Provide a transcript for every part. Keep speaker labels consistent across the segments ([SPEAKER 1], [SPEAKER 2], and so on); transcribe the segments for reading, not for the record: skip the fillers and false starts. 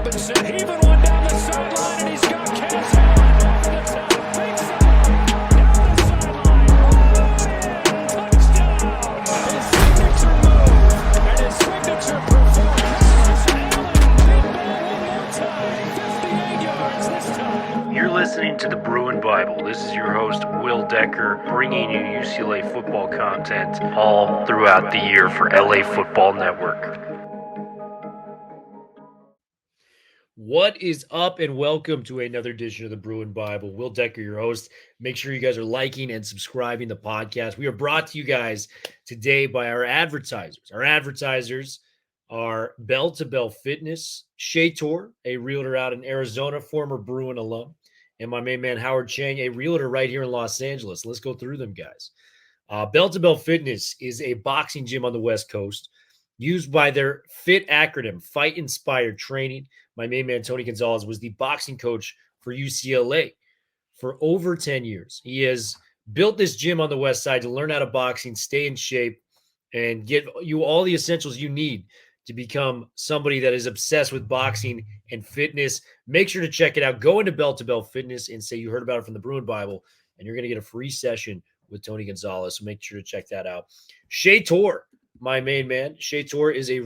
[SPEAKER 1] Robinson heaving one down the sideline, and he's got Cassidy over the top. Big side, down the sideline. Touchdown. His signature move and his signature performance. Allen, big ball one more time. 58 yards this time.
[SPEAKER 2] You're listening to the Bruin Bible. This is your host, Will Decker, bringing you UCLA football content all throughout the year for LA Football Network.
[SPEAKER 3] What is up, and welcome to another edition of the Bruin Bible. Will Decker, your host. Make sure you guys are liking and subscribing the podcast. We are brought to you guys today by our advertisers. Our advertisers are Bell to Bell Fitness, Shea Tor, a realtor out in Arizona, former Bruin alum, and my main man, Howard Chang, a realtor right here in Los Angeles. Let's go through them, guys. Bell to Bell Fitness is a boxing gym on the West Coast used by their FIT acronym, Fight Inspired Training. My main man, Tony Gonzalez, was the boxing coach for UCLA for over 10 years. He has built this gym on the West Side to learn how to boxing, stay in shape, and get you all the essentials you need to become somebody that is obsessed with boxing and fitness. Make sure to check it out. Go into Bell to Bell Fitness and say you heard about it from the Bruin Bible, and you're going to get a free session with Tony Gonzalez. So make sure to check that out. Shea Tor, my main man. Shea Tor is a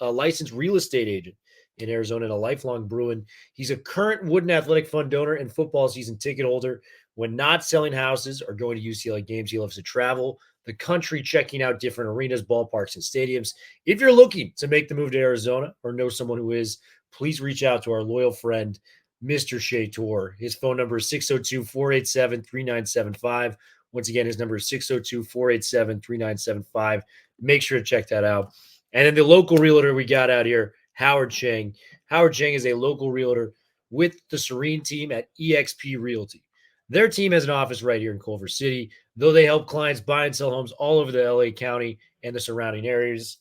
[SPEAKER 3] licensed real estate agent in Arizona and a lifelong Bruin. He's a current Wooden Athletic Fund donor and football season ticket holder. When not selling houses or going to UCLA games, he loves to travel the country, checking out different arenas, ballparks, and stadiums. If you're looking to make the move to Arizona or know someone who is, please reach out to our loyal friend, Mr. Shea Tor. His phone number is 602-487-3975. Once again, his number is 602-487-3975. Make sure to check that out. And then the local realtor we got out here, Howard Chang. Howard Chang is a local realtor with the Serene team at eXp Realty. Their team has an office right here in Culver City, though they help clients buy and sell homes all over the LA County and the surrounding areas.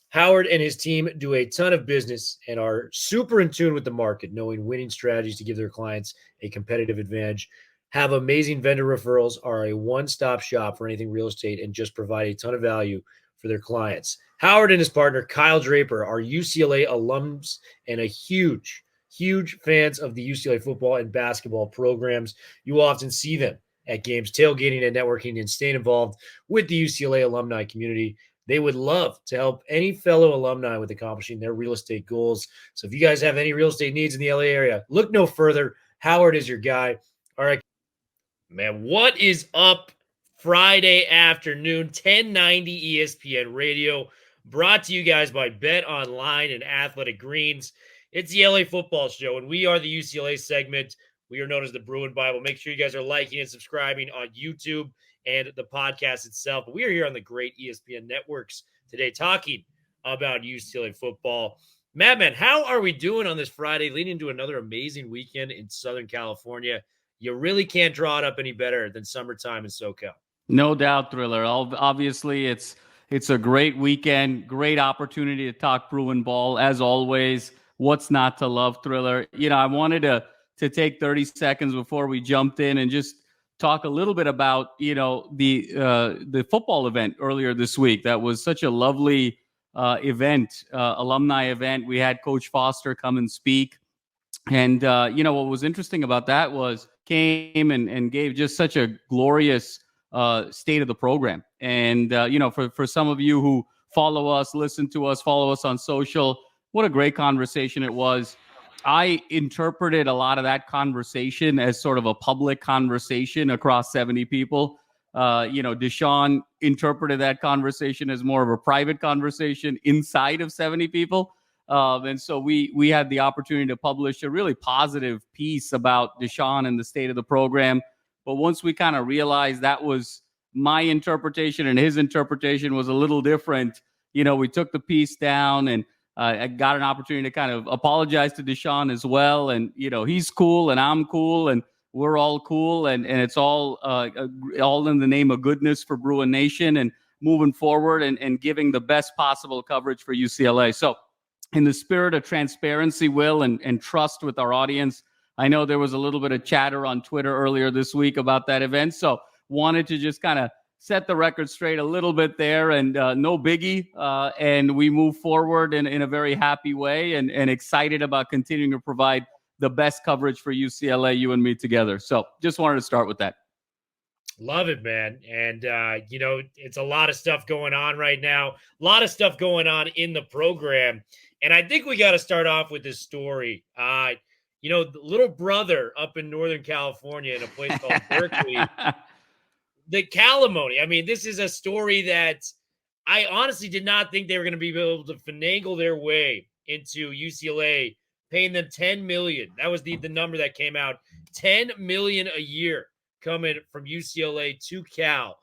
[SPEAKER 3] Howard and his team do a ton of business and are super in tune with the market, knowing winning strategies to give their clients a competitive advantage, have amazing vendor referrals, are a one-stop shop for anything real estate, and just provide a ton of value for their clients. Howard and his partner, Kyle Draper, are UCLA alums and a huge fans of the UCLA football and basketball programs. You often see them at games, tailgating and networking, and staying involved with the UCLA alumni community. They would love to help any fellow alumni with accomplishing their real estate goals. So if you guys have any real estate needs in the LA area, look no further. Howard is your guy. All right, man, what is up? Friday afternoon, 1090 ESPN Radio, brought to you guys by Bet Online and Athletic Greens. It's the LA Football Show, and we are the UCLA segment. We are known as the Bruin Bible. Make sure you guys are liking and subscribing on YouTube and the podcast itself. But we are here on the great ESPN networks today talking about UCLA football. Madman, how are we doing on this Friday, leading into another amazing weekend in Southern California? You really can't draw it up any better than summertime in SoCal.
[SPEAKER 4] No doubt, Thriller. Obviously, it's a great weekend, great opportunity to talk Bruin ball. As always, what's not to love, Thriller? You know, I wanted to take 30 seconds before we jumped in and just talk a little bit about, you know, the football event earlier this week. That was such a lovely event, alumni event. We had Coach Foster come and speak. And, you know, what was interesting about that was came and gave just such a glorious state of the program. And, you know, for some of you who follow us, listen to us, follow us on social, what a great conversation it was. I interpreted a lot of that conversation as sort of a public conversation across 70 people. You know, Deshaun interpreted that conversation as more of a private conversation inside of 70 people. And so we had the opportunity to publish a really positive piece about Deshaun and the state of the program. But once we kind of realized that was my interpretation and his interpretation was a little different, you know, we took the piece down, and I got an opportunity to kind of apologize to Deshaun as well. And, you know, he's cool and I'm cool and we're all cool. And it's all in the name of goodness for Bruin Nation and moving forward and giving the best possible coverage for UCLA. So in the spirit of transparency, Will, and trust with our audience, I know there was a little bit of chatter on Twitter earlier this week about that event. So wanted to just kind of set the record straight a little bit there, and no biggie. And we move forward in a very happy way, and excited about continuing to provide the best coverage for UCLA, you and me together. So just wanted to start with that.
[SPEAKER 3] Love it, man. And, it's a lot of stuff going on right now, a lot of stuff going on in the program. And I think we got to start off with this story. The little brother up in Northern California in a place called Berkeley, the Calimony. I mean, this is a story that I honestly did not think they were going to be able to finagle their way into UCLA, paying them $10 million. That was the number that came out, $10 million a year coming from UCLA to Cal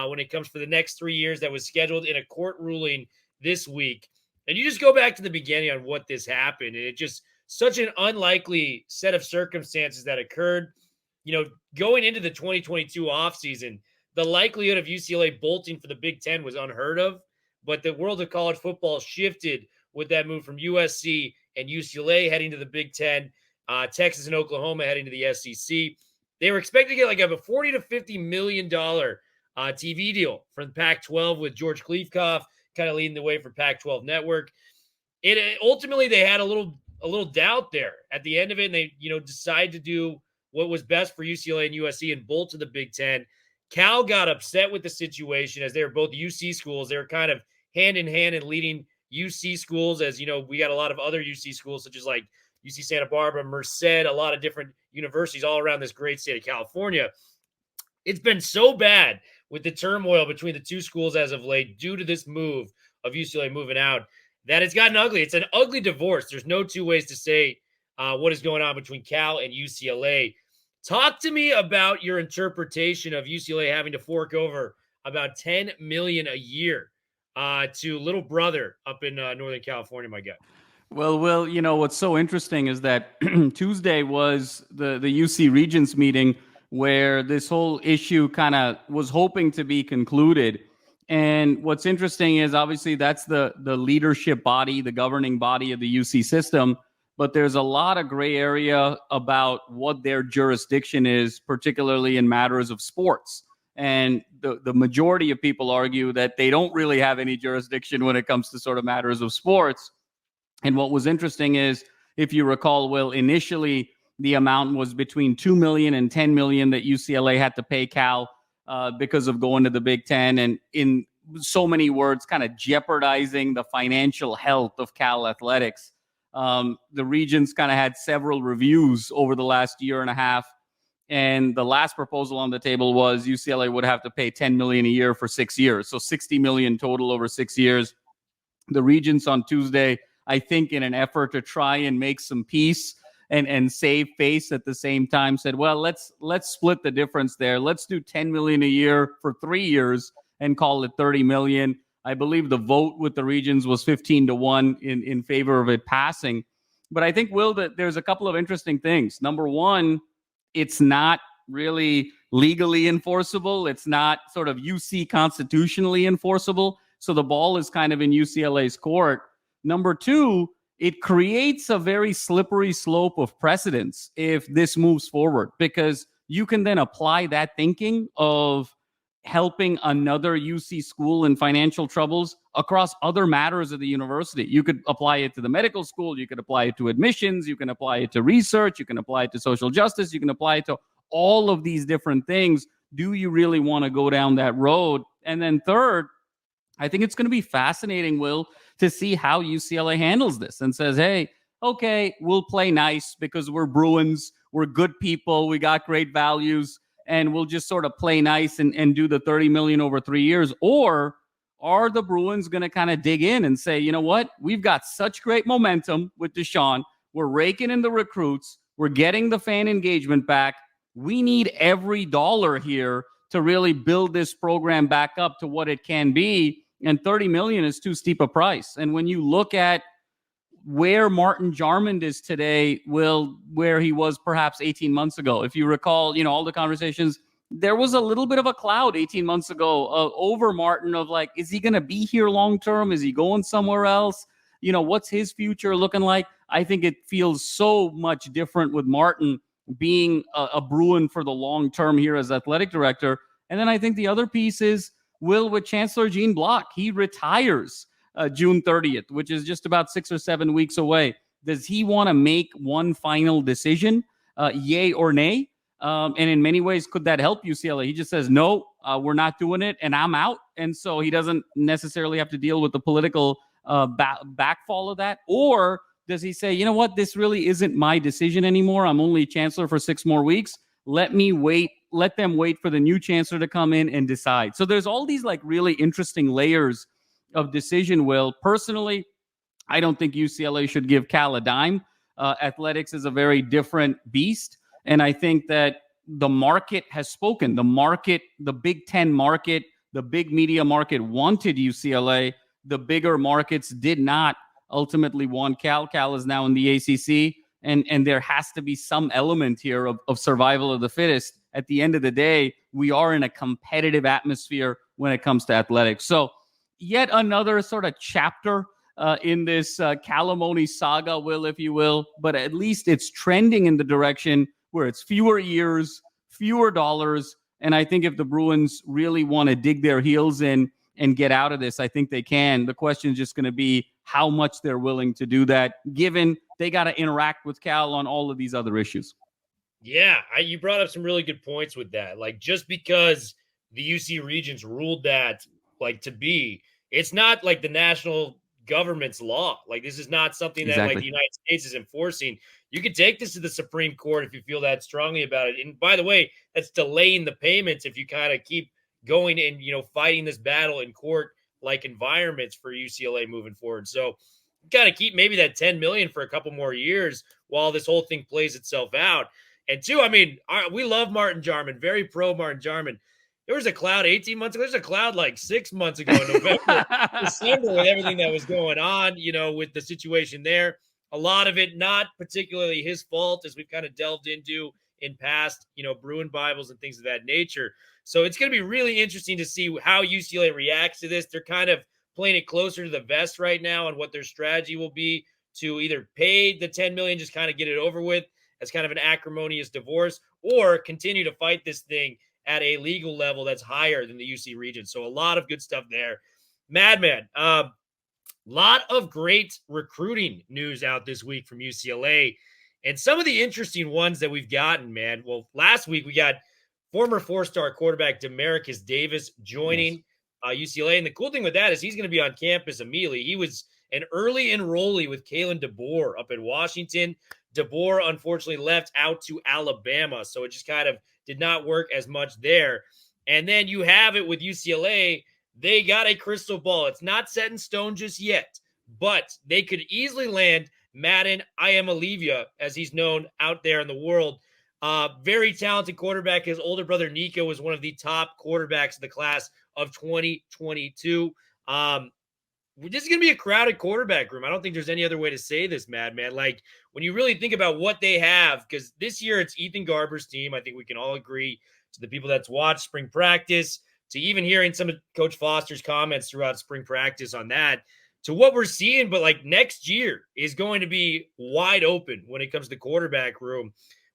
[SPEAKER 3] when it comes for the next 3 years. That was scheduled in a court ruling this week. And you just go back to the beginning on what this happened. And it just such an unlikely set of circumstances that occurred. Going into the 2022 offseason, the likelihood of UCLA bolting for the Big Ten was unheard of. But the world of college football shifted with that move from USC and UCLA heading to the Big Ten, Texas and Oklahoma heading to the SEC. They were expecting to get like a $40 to $50 million TV deal from the Pac-12 with George Kliefkoff kind of leading the way for Pac-12 Network. Ultimately they had a little doubt there at the end of it, and they decided to do what was best for UCLA and USC and bolt to the Big Ten. Cal got upset with the situation as they were both UC schools. They were kind of hand in hand and leading UC schools, as we got a lot of other UC schools such as like UC Santa Barbara, Merced, a lot of different universities all around this great state of California. It's been so bad with the turmoil between the two schools as of late due to this move of UCLA moving out that it's gotten ugly. It's an ugly divorce. There's no two ways to say what is going on between Cal and UCLA. Talk to me about your interpretation of UCLA having to fork over about $10 million a year to little brother up in Northern California, my guy.
[SPEAKER 4] Well, Will, what's so interesting is that Tuesday was the UC Regents meeting where this whole issue kind of was hoping to be concluded. And what's interesting is obviously that's the leadership body, the governing body of the UC system. But there's a lot of gray area about what their jurisdiction is, particularly in matters of sports. And the majority of people argue that they don't really have any jurisdiction when it comes to sort of matters of sports. And what was interesting is, if you recall, Will, initially the amount was between $2 million and $10 million that UCLA had to pay Cal because of going to the Big Ten, and in so many words, kind of jeopardizing the financial health of Cal athletics. The Regents kind of had several reviews over the last year and a half, and the last proposal on the table was UCLA would have to pay $10 million a year for 6 years, so $60 million total over 6 years. The Regents on Tuesday, I think in an effort to try and make some peace and save face at the same time, said, well, let's split the difference there. Let's do $10 million a year for 3 years and call it $30 million. I believe the vote with the Regents was 15-1 in favor of it passing. But I think, Will, that there's a couple of interesting things. Number one, it's not really legally enforceable. It's not sort of UC constitutionally enforceable. So the ball is kind of in UCLA's court. Number two, it creates a very slippery slope of precedence if this moves forward, because you can then apply that thinking of helping another UC school in financial troubles across other matters of the university. You could apply it to the medical school. You could apply it to admissions. You can apply it to research. You can apply it to social justice. You can apply it to all of these different things. Do you really want to go down that road? And then third, I think it's going to be fascinating, Will, to see how UCLA handles this and says, hey, okay, we'll play nice because we're Bruins. We're good people. We got great values. And we'll just sort of play nice and do the $30 million over 3 years. Or are the Bruins going to kind of dig in and say, you know what? We've got such great momentum with Deshaun. We're raking in the recruits. We're getting the fan engagement back. We need every dollar here to really build this program back up to what it can be. And $30 million is too steep a price. And when you look at where Martin Jarmond is today, Will, where he was perhaps 18 months ago. If you recall, all the conversations, there was a little bit of a cloud 18 months ago over Martin of like, is he going to be here long-term? Is he going somewhere else? What's his future looking like? I think it feels so much different with Martin being a Bruin for the long term here as athletic director. And then I think the other piece is with Chancellor Gene Block. He retires June 30th, which is just about 6 or 7 weeks away. Does he want to make one final decision, yay or nay? And in many ways, could that help UCLA? He just says, no, we're not doing it, and I'm out. And so he doesn't necessarily have to deal with the political backfall of that. Or does he say, you know what, this really isn't my decision anymore. I'm only chancellor for 6 more weeks. Let them wait for the new chancellor to come in and decide. So there's all these like really interesting layers of decision, Will. Personally, I don't think UCLA should give Cal a dime. Athletics is a very different beast. And I think that the market has spoken. The Big Ten market, the big media market wanted UCLA. The bigger markets did not ultimately want Cal. Cal is now in the ACC. And there has to be some element here of survival of the fittest. At the end of the day, we are in a competitive atmosphere when it comes to athletics. So yet another sort of chapter in this Calimony saga, Will, if you will. But at least it's trending in the direction where it's fewer years, fewer dollars. And I think if the Bruins really want to dig their heels in and get out of this, I think they can. The question is just going to be how much they're willing to do that, given they got to interact with Cal on all of these other issues.
[SPEAKER 3] Yeah, you brought up some really good points with that. Like, just because the UC Regents ruled that, like, to be, it's not like the national government's law. Like, this is not something that like the United States is enforcing. You can take this to the Supreme Court if you feel that strongly about it. And by the way, that's delaying the payments if you kind of keep going and, fighting this battle in court like environments for UCLA moving forward. So you got to keep maybe that $10 million for a couple more years while this whole thing plays itself out. And two, I mean, we love Martin Jarman, very pro Martin Jarman. There was a cloud 18 months ago. There's a cloud like 6 months ago in November, December, with everything that was going on, with the situation there. A lot of it not particularly his fault, as we've kind of delved into in past, Bruin Bibles and things of that nature. So it's going to be really interesting to see how UCLA reacts to this. They're kind of playing it closer to the vest right now on what their strategy will be to either pay the $10 million, just kind of get it over with as kind of an acrimonious divorce, or continue to fight this thing at a legal level that's higher than the UC Regent. So a lot of good stuff there. Madman, lot of great recruiting news out this week from UCLA. And some of the interesting ones that we've gotten, man. Well, last week we got former 4-star quarterback Demarcus Davis joining UCLA. And the cool thing with that is he's going to be on campus immediately. He was an early enrollee with Kalen DeBoer up in Washington. DeBoer, unfortunately, left out to Alabama, so it just kind of did not work as much there. And then you have it with UCLA. They got a crystal ball. It's not set in stone just yet, but they could easily land Madden Iamaleava, as he's known out there in the world. Very talented quarterback. His older brother, Nico, was one of the top quarterbacks in the class of 2022. This is going to be a crowded quarterback room. I don't think there's any other way to say this, Madman. Like, when you really think about what they have, because this year it's Ethan Garber's team. I think we can all agree, to the people that's watched spring practice, to even hearing some of Coach Foster's comments throughout spring practice on that, to what we're seeing. But like, next year is going to be wide open when it comes to quarterback room.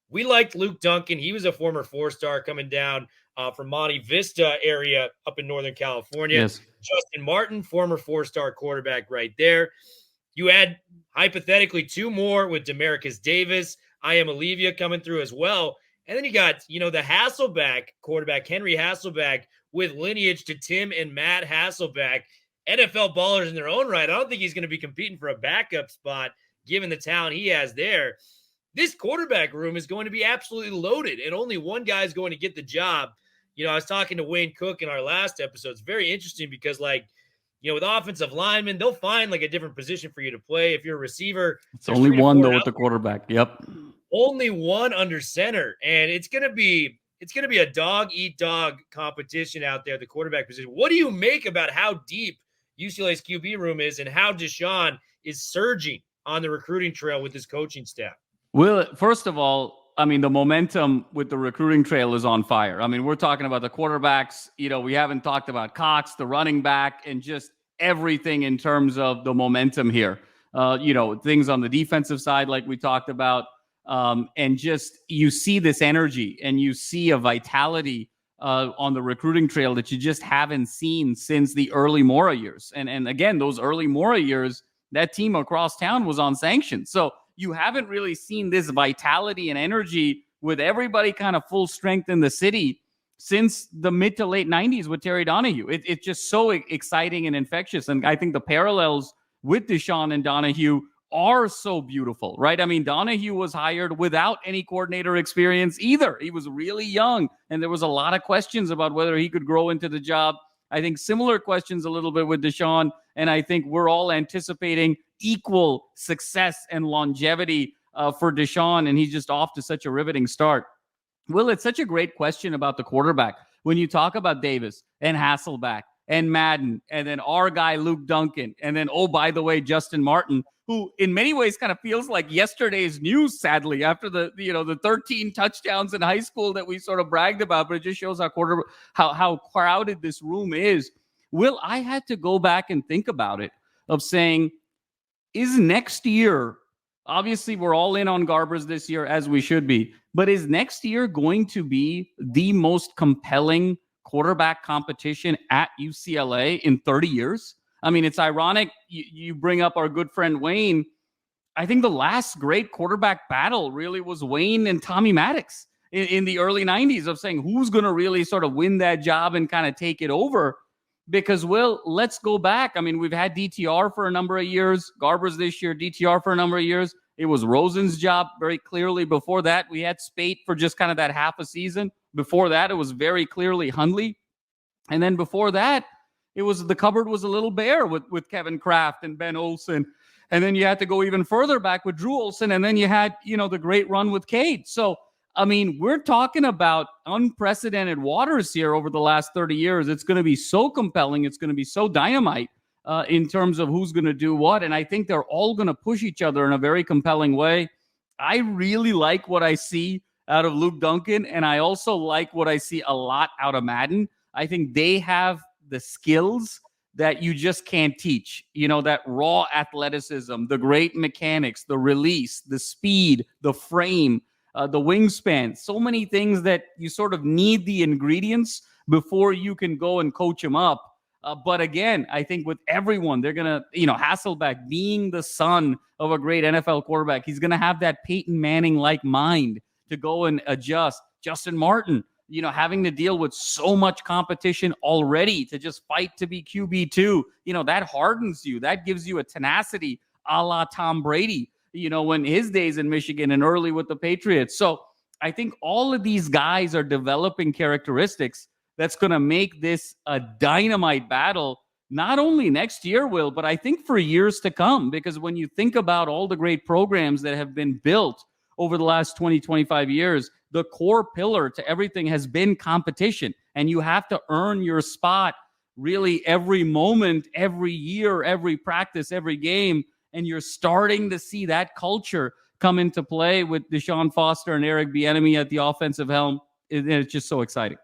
[SPEAKER 3] We liked Luke Duncan. He was a former 4-star coming down from Monte Vista area up in Northern California.
[SPEAKER 4] Yes.
[SPEAKER 3] Justin Martin, former 4-star quarterback right there. You add hypothetically 2 more with Demarcus Davis, Iamaleava coming through as well. And then you got, the Hasselbeck quarterback, Henry Hasselbeck, with lineage to Tim and Matt Hasselbeck, NFL ballers in their own right. I don't think he's going to be competing for a backup spot given the talent he has there. This quarterback room is going to be absolutely loaded, and only one guy is going to get the job. I was talking to Wayne Cook in our last episode. It's very interesting because, with offensive linemen, they'll find like a different position for you to play. If you're a receiver,
[SPEAKER 4] it's only one though with the quarterback. Yep.
[SPEAKER 3] Only one under center. And it's going to be a dog eat dog competition out there, the quarterback position. What do you make about how deep UCLA's QB room is and how Deshaun is surging on the recruiting trail with his coaching staff?
[SPEAKER 4] Well, first of all, I mean, the momentum with the recruiting trail is on fire. I mean, we're talking about the quarterbacks. We haven't talked about Cox, the running back, and just everything in terms of the momentum here. Things on the defensive side, like we talked about, and just you see this energy and you see a vitality on the recruiting trail that you just haven't seen since the early Mora years. And again, those early Mora years, that team across town was on sanctions. So you haven't really seen this vitality and energy with everybody kind of full strength in the city since the mid to late 90s with Terry Donahue. It's just so exciting and infectious. And I think the parallels with Deshaun and Donahue are so beautiful, right? I mean, Donahue was hired without any coordinator experience either. He was really young, and there was a lot of questions about whether he could grow into the job. I think similar questions a little bit with Deshaun, and I think we're all anticipating equal success and longevity for Deshaun, and he's just off to such a riveting start. Will, it's such a great question about the quarterback. When you talk about Davis and Hasselbeck and Madden, and then our guy Luke Duncan, and then, oh, by the way, Justin Martin, who in many ways kind of feels like yesterday's news, sadly, after the 13 touchdowns in high school that we sort of bragged about, but it just shows how crowded this room is. Will, I had to go back and think about it, of saying, is next year, obviously we're all in on Garbers this year, as we should be, but is next year going to be the most compelling quarterback competition at UCLA in 30 years? I mean, it's ironic you bring up our good friend Wayne. I think the last great quarterback battle really was Wayne and Tommy Maddox in the early 90s, of saying who's going to really sort of win that job and kind of take it over. Because, Will, let's go back. I mean, we've had DTR for a number of years, Garbers this year, DTR for a number of years. It was Rosen's job very clearly. Before that, we had Spate for just kind of that half a season. Before that, it was very clearly Hundley. And then before that, the cupboard was a little bare with Kevin Kraft and Ben Olsen. And then you had to go even further back with Drew Olsen. And then you had, the great run with Cade. So, I mean, we're talking about unprecedented waters here over the last 30 years. It's going to be so compelling. It's going to be so dynamite in terms of who's going to do what. And I think they're all going to push each other in a very compelling way. I really like what I see out of Luke Duncan. And I also like what I see a lot out of Madden. I think they have the skills that you just can't teach, that raw athleticism, the great mechanics, the release, the speed, the frame, the wingspan, so many things that you sort of need the ingredients before you can go and coach them up. But again, I think with everyone, they're going to, Hasselbeck being the son of a great NFL quarterback, he's going to have that Peyton Manning-like mind to go and adjust. Justin Martin, having to deal with so much competition already to just fight to be QB2, that hardens you. That gives you a tenacity a la Tom Brady, when his days in Michigan and early with the Patriots. So I think all of these guys are developing characteristics that's going to make this a dynamite battle, not only next year, Will, but I think for years to come. Because when you think about all the great programs that have been built over the last 20, 25 years, the core pillar to everything has been competition. And you have to earn your spot really every moment, every year, every practice, every game. And you're starting to see that culture come into play with Deshaun Foster and Eric Bieniemy at the offensive helm. And it's just so exciting.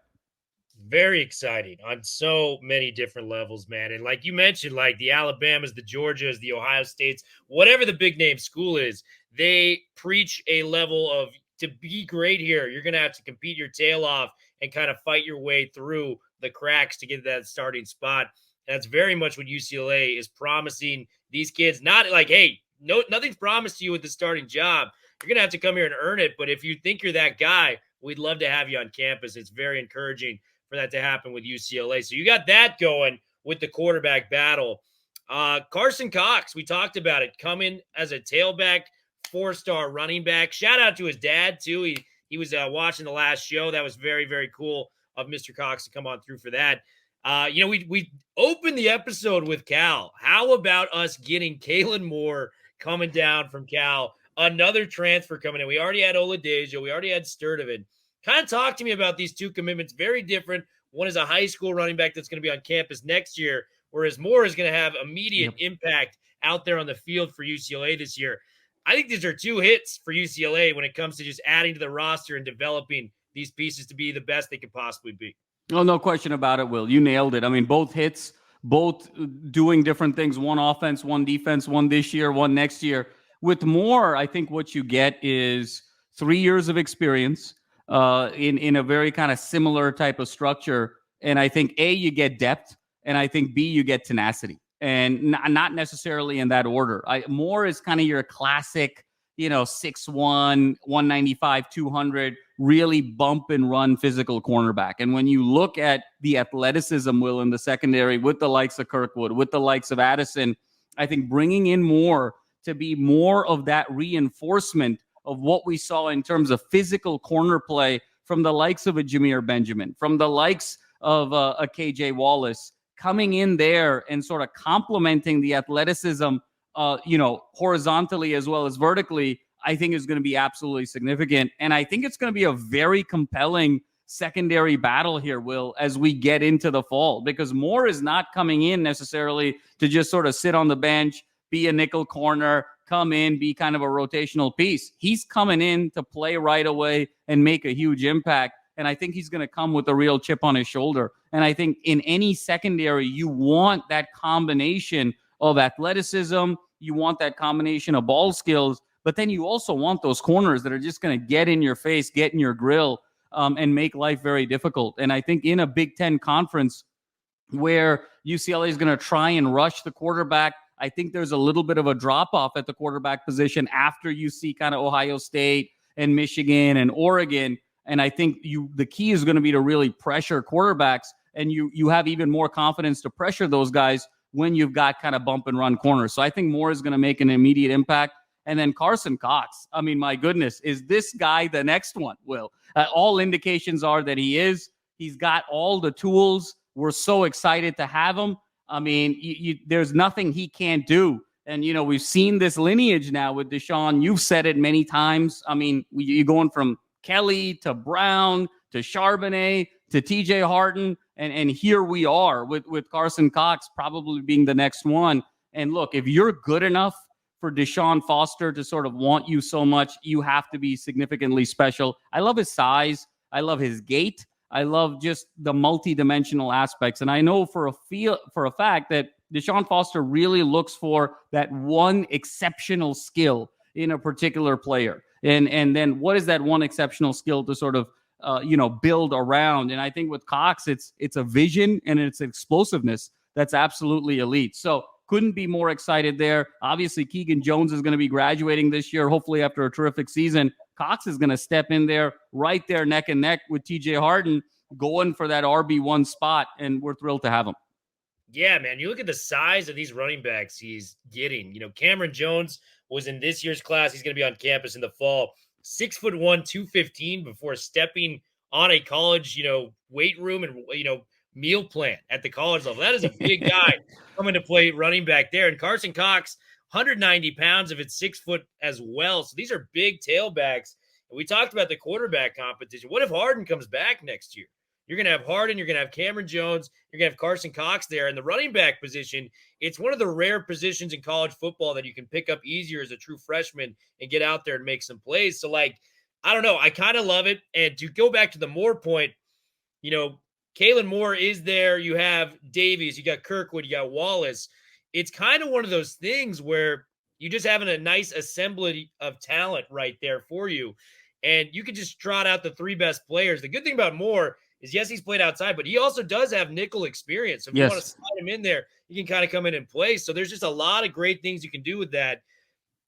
[SPEAKER 3] Very exciting on so many different levels, man. And like you mentioned, like the Alabamas, the Georgias, the Ohio States, whatever the big name school is, they preach a level of, to be great here, you're going to have to compete your tail off and kind of fight your way through the cracks to get to that starting spot. And that's very much what UCLA is promising these kids. Not like, hey, nothing's promised to you with the starting job. You're going to have to come here and earn it. But if you think you're that guy, we'd love to have you on campus. It's very encouraging for that to happen with UCLA. So you got that going with the quarterback battle. Carson Cox, we talked about it, coming as a tailback, 4-star running back. Shout out to his dad, too. He was watching the last show. That was very, very cool of Mr. Cox to come on through for that. We opened the episode with Cal. How about us getting Kalen Moore coming down from Cal? Another transfer coming in. We already had Oladejo. We already had Sturdivant. Kind of talk to me about these two commitments. Very different. One is a high school running back that's going to be on campus next year, whereas Moore is going to have immediate impact out there on the field for UCLA this year. I think these are two hits for UCLA when it comes to just adding to the roster and developing these pieces to be the best they could possibly be.
[SPEAKER 4] Oh, no question about it, Will. You nailed it. I mean, both hits, both doing different things. One offense, one defense, one this year, one next year. With Moore, I think what you get is 3 years of experience, in a very kind of similar type of structure. And I think A, you get depth, and I think B, you get tenacity, and not necessarily in that order. Moore is kind of your classic, 6'1", 195, 200, really bump and run physical cornerback. And when you look at the athleticism, Will, in the secondary with the likes of Kirkwood, with the likes of Addison, I think bringing in Moore to be more of that reinforcement of what we saw in terms of physical corner play from the likes of a Jameer Benjamin, from the likes of a KJ Wallace, coming in there and sort of complementing the athleticism, horizontally as well as vertically, I think is going to be absolutely significant. And I think it's going to be a very compelling secondary battle here, Will, as we get into the fall, because Moore is not coming in necessarily to just sort of sit on the bench, be a nickel corner, come in, be kind of a rotational piece. He's coming in to play right away and make a huge impact. And I think he's going to come with a real chip on his shoulder. And I think in any secondary, you want that combination of athleticism. You want that combination of ball skills, but then you also want those corners that are just going to get in your face, get in your grill, and make life very difficult. And I think in a Big Ten conference where UCLA is going to try and rush the quarterback, I think there's a little bit of a drop-off at the quarterback position after you see kind of Ohio State and Michigan and Oregon. And I think the key is going to be to really pressure quarterbacks, and you have even more confidence to pressure those guys when you've got kind of bump and run corners. So I think Moore is going to make an immediate impact. And then Carson Cox, I mean, my goodness, is this guy the next one, Will? All indications are that he is. He's got all the tools. We're so excited to have him. I mean, there's nothing he can't do. And, we've seen this lineage now with Deshaun. You've said it many times. I mean, you're going from Kelly to Brown to Charbonnet to TJ Harden. And here we are with Carson Cox probably being the next one. And look, if you're good enough for Deshaun Foster to sort of want you so much, you have to be significantly special. I love his size. I love his gait. I love just the multi-dimensional aspects. And I know for a fact that Deshaun Foster really looks for that one exceptional skill in a particular player. And then what is that one exceptional skill to sort of build around? And I think with Cox, it's a vision and it's explosiveness that's absolutely elite. So couldn't be more excited there. Obviously, Keegan Jones is going to be graduating this year, hopefully after a terrific season. Cox is going to step in there right there neck and neck with TJ Harden, going for that RB1 spot, and we're thrilled to have him.
[SPEAKER 3] Yeah, man, you look at the size of these running backs he's getting. Cameron Jones was in this year's class. He's going to be on campus in the fall. 6'1", 215 before stepping on a college, weight room and, meal plan at the college level. That is a big guy coming to play running back there. And Carson Cox, 190 pounds if it's 6 foot as well. So these are big tailbacks. And we talked about the quarterback competition. What if Harden comes back next year? You're going to have Harden. You're going to have Cameron Jones. You're going to have Carson Cox there. And the running back position, it's one of the rare positions in college football that you can pick up easier as a true freshman and get out there and make some plays. So, I don't know. I kind of love it. And to go back to the Moore point, Kalen Moore is there. You have Davies. You got Kirkwood. You got Wallace. It's kind of one of those things where you just having a nice assembly of talent right there for you. And you can just trot out the three best players. The good thing about Moore is, yes, he's played outside, but he also does have nickel experience. So if you want to slide him in there, he can kind of come in and play. So there's just a lot of great things you can do with that.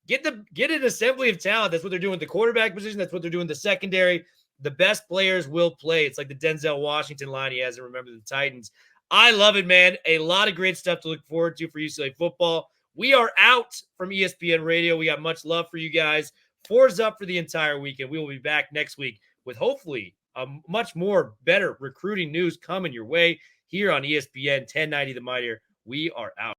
[SPEAKER 3] Get an assembly of talent. That's what they're doing with the quarterback position. That's what they're doing the secondary. The best players will play. It's like the Denzel Washington line he has to remember the Titans. I love it, man. A lot of great stuff to look forward to for UCLA football. We are out from ESPN Radio. We got much love for you guys. 4's up for the entire weekend. We will be back next week with hopefully a much more better recruiting news coming your way here on ESPN 1090 The Mightier. We are out.